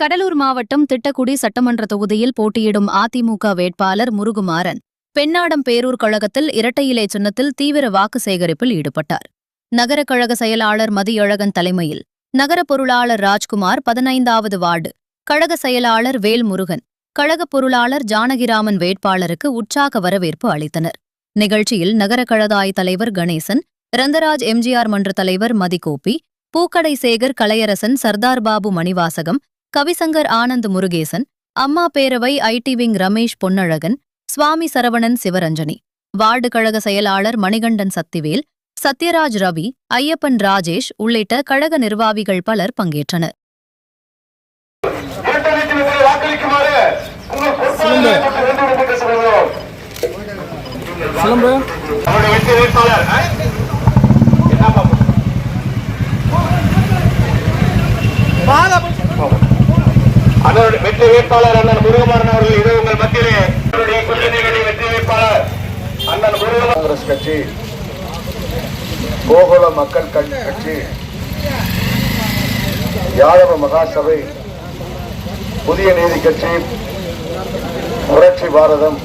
கடலூர் மாவட்டம் திட்டக்குடி சட்டமன்ற தொகுதியில் போட்டியிடும் அதிமுக வேட்பாளர் முருகுமாறன் பெண்ணாடம் பேரூர் கழகத்தில் இரட்டை இலை சின்னத்தில் தீவிர வாக்கு சேகரிப்பில் ஈடுபட்டார். நகர கழக செயலாளர் மதியழகன் தலைமையில் நகர பொருளாளர் ராஜ்குமார் 15வது வார்டு கழக செயலாளர் வேல்முருகன், கழக பொருளாளர் ஜானகிராமன் வேட்பாளருக்கு உற்சாக வரவேற்பு அளித்தனர். நிகழ்ச்சியில் நகர கழதாய் தலைவர் கணேசன், ரங்கராஜ் எம்ஜிஆர் மன்ற தலைவர் மதிகோபி, பூக்கடை Sekar Kalaiyarasan, Sardar Babu Manivasagam, கவிசங்கர் Anand Murugesan, Amma Peravai IT wing Ramesh Ponnazhagan, Swami Saravanan Sivaranjani, ward கழக செயலாளர் மணிகண்டன் சத்திவேல், சத்யராஜ் ரவி, ஐயப்பன் ராஜேஷ் உள்ளிட்ட கழக நிர்வாகிகள் பலர் பங்கேற்றனர். வெற்றி வேட்பாளர் அண்ணன் முருகமாறன் அவர்கள் இது உங்கள் மத்தியிலே வெற்றி வேட்பாளர் அண்ணன் முருகன். காங்கிரஸ் கட்சி, கோகுல மக்கள் கட்சி, யாதவ மகாசபை, புதிய நீதி கட்சி, புரட்சி பாரதம்,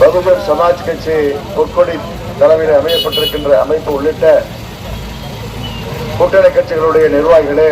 பகுஜன் சமாஜ் கட்சி பொற்கொடி தலைமையில் அமையப்பட்டிருக்கின்ற அமைப்பு உள்ளிட்ட கூட்டணி கட்சிகளுடைய நிர்வாகிகளே,